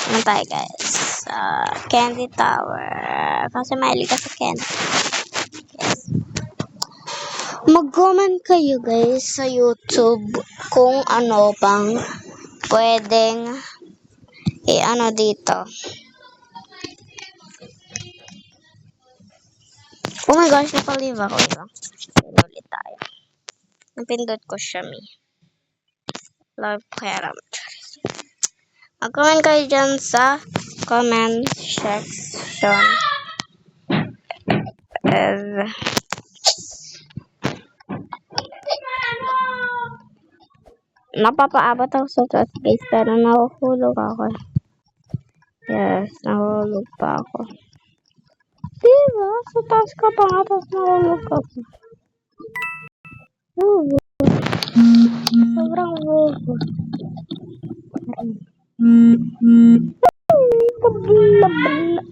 Ano tayo guys? Candy Tower. Kasi mahilig ka sa candy. Yes. Mag-comment kayo guys sa YouTube kung ano bang pwedeng ano dito. Oh my gosh, napalive ako. Ulit tayo. Napindot ko siya, Love parameter. Mag-comment kayo dyan sa comment section. Napapaabot ako sa taas guys, pero nahuhulog ako. Yes, nahulog pa ako. Diba? Sa taas ka pa nga, tapos nahulog ka pa. Sobrang bobo.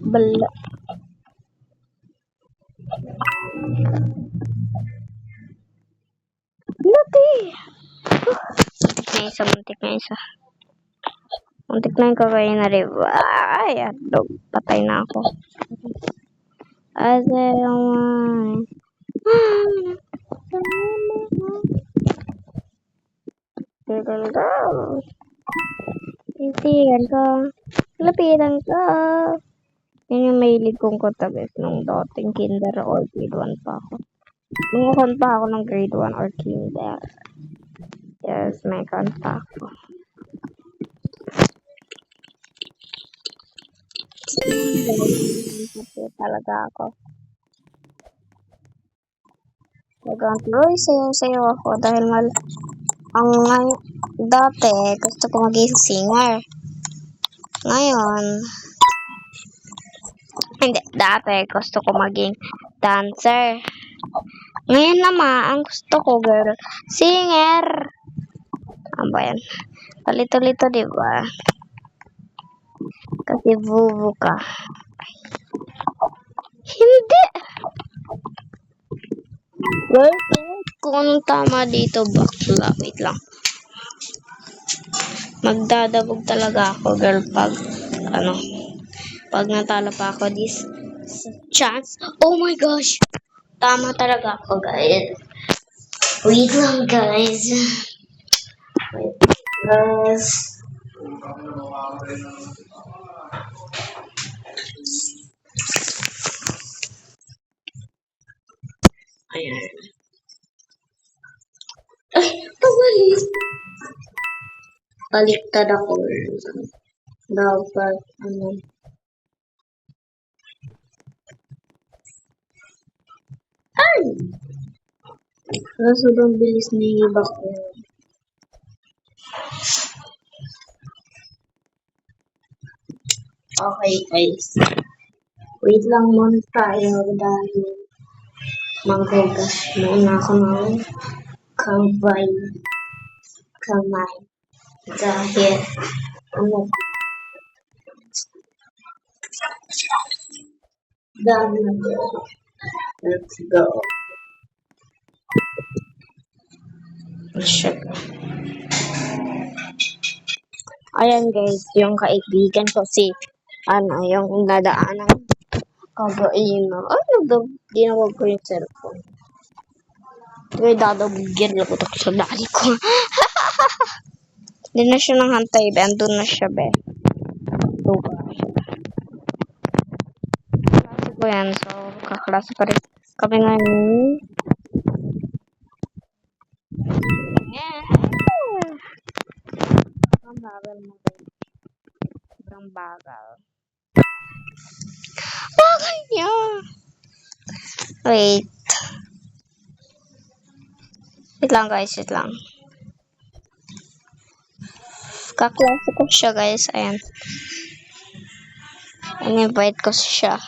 Bala. Lati! Muntik na isa. Muntik na yung kakain na rin. Ay, adog. Patay na ako. Asa yung Titigan ka. Lapitan ka. Yan yung mahilig kong katabi nung dating kinder or grade 1 pa ako. Nung pa ako ng grade 1 or kinder. Yes, may kanta ako. Talaga ako. Nag-tuloy sayo ako dahil dati gusto ko maging singer. Ngayon, hindi, dati gusto ko maging dancer. Ngayon naman, ang gusto ko, girl, singer. Ano ba yan? Palito-lito, diba? Kasi bubu ka. Hindi! Well, kung anong tama dito, bakla. Wait lang. Magdadabog talaga ako, girl, pag natalo pa ako this chance. Oh my gosh! Tama talaga ako, guys. Wait lang, guys. Wait, guys. Ayan. Ay, pabalik. Baliktad ako. Dapat, Ay! Sobrang bilis ni Bako. Okay, guys. Wait lang muna tayo dahil maghugas muna ako ng kamay. Dahil, let's go. Ayan guys, yung kaibigan ko yung dadaanan kagainan. Dinawag ko yung cellphone. Kaya dadabugyan lang ko sa dali ko. Hindi na siya nang hantay, be. Andun na siya, be. Kaklase ko yan. So, kaklase pa rin kami ngayon. Ang bagal mo, be. Sobrang bagal. Bagal niya. Wait. Wait lang, guys. Wait lang. Kaklase ko siya, guys. Ayan. In-invite ko siya.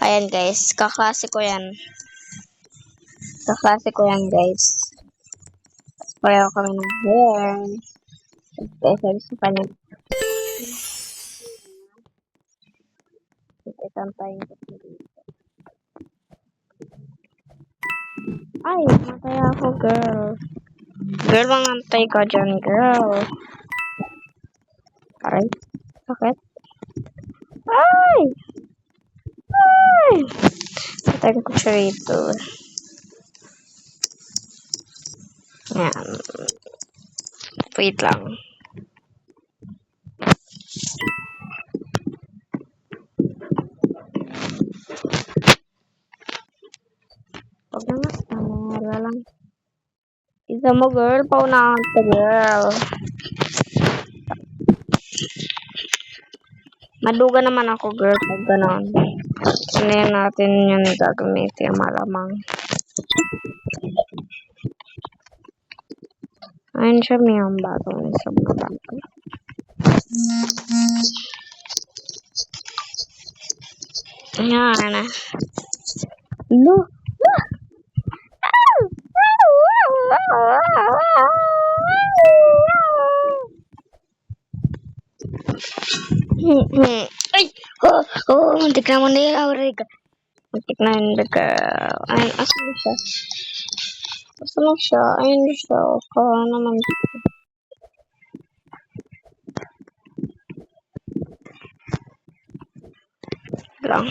Ayan, guys. Kaklase ko yan. Guys. Tapos pareho kami ng hair. Guys, sabi sa kanya. Itantayin ko siya dito. Ay, matay ako, girl. Girl, mangantay ka dyan, girl. Aray, sakit. Ay! Ay! Patayin ko siya rito. Yan. Wait lang. Huwag na nga. Wala lang. Isa mo, girl. Paunahan ka, girl. Maduga naman ako, girl. Pag ganon. Sinayin natin yun gagamitin malamang. Ayun siya, may ang bago sa mga bago. Ayan. No. Ay! Muntik na mo na yung aurig. Muntik na hindi ka. Ayun, asan na siya? Asan na siya? Ayun na siya. Naman siya. Lang.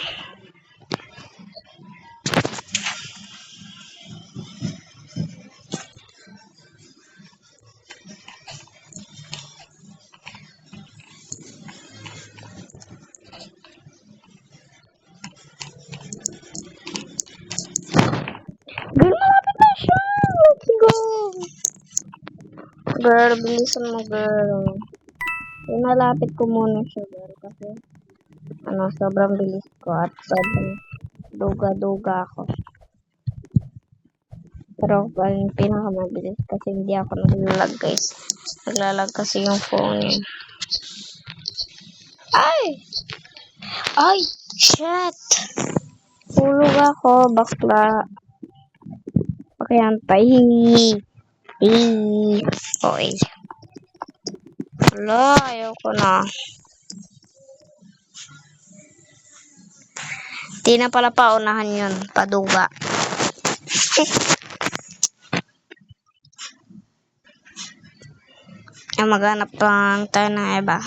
Girl, malapit na siya! Let's go! Girl, bilisan mo, girl. Inalapit ko muna siya, girl. Kasi, sobrang bilis ko at sobrang duga-duga ako. Pero, pinakamabilis kasi hindi ako naglalag, guys. Naglalag kasi yung phone niya. Ay! Ay! Shit! Tulog ako, bakla. Pakiyantay. Okay. Wala, ayoko na. Di na pala paunahan yun. Paduga. Maghanap lang tayo ng iba.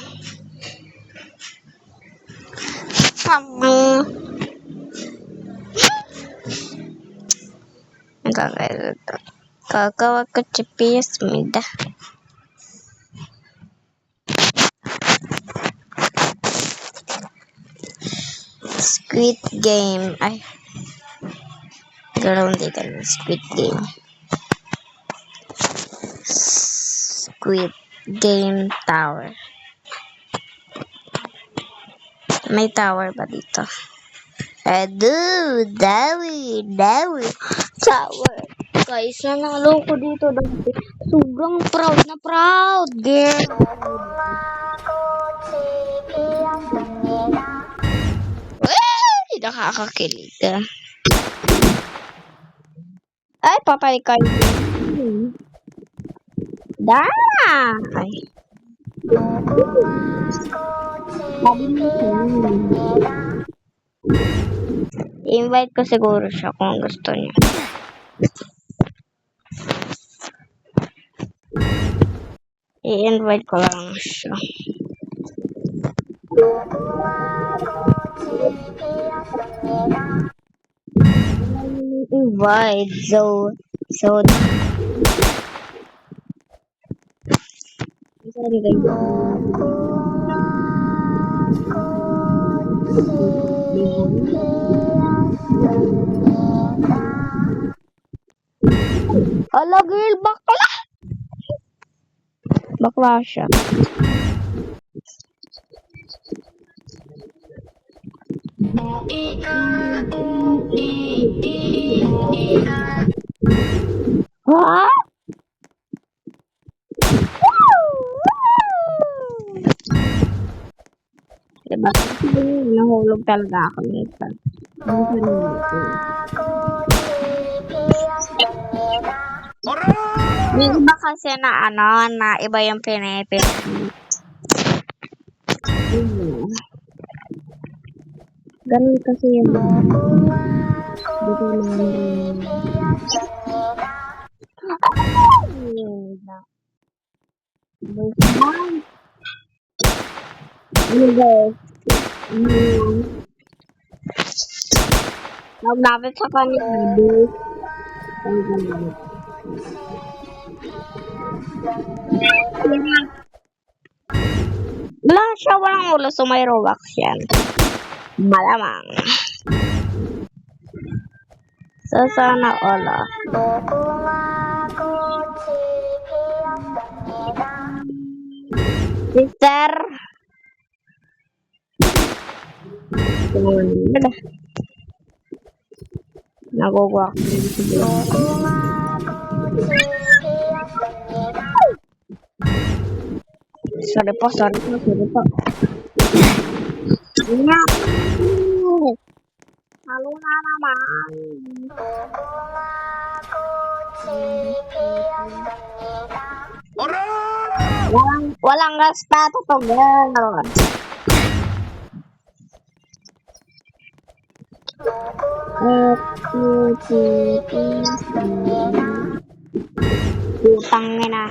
Kakawag ko GPS mida. Squid Game. Ay. Ganoon dito na Squid Game. Squid Game Tower. May tower ba dito? Dawi. Tower. Guys, nanalo ko dito dati. Sobrang proud na proud, girl. Ay, nakakakilig. Ay, papay kayo. Ay. I-invite ko siguro siya kung gusto niya. I-invite ko lang siya. Invite. So ala, girl, bakla siya. Ha? Diba? Nahulog talaga ako nito. Yung iba kasi na na iba yung pinipili. Ganun kasi yung dito naman. Ano guys? Naglapit sa kanya, baby. Wala siya, walang ulo, so may Robux yan. Malamang. So, sana all. Sister. Nagugwak. Sorry po. Nga. Halo na naman. Walang respeto to, girl. Putang ina.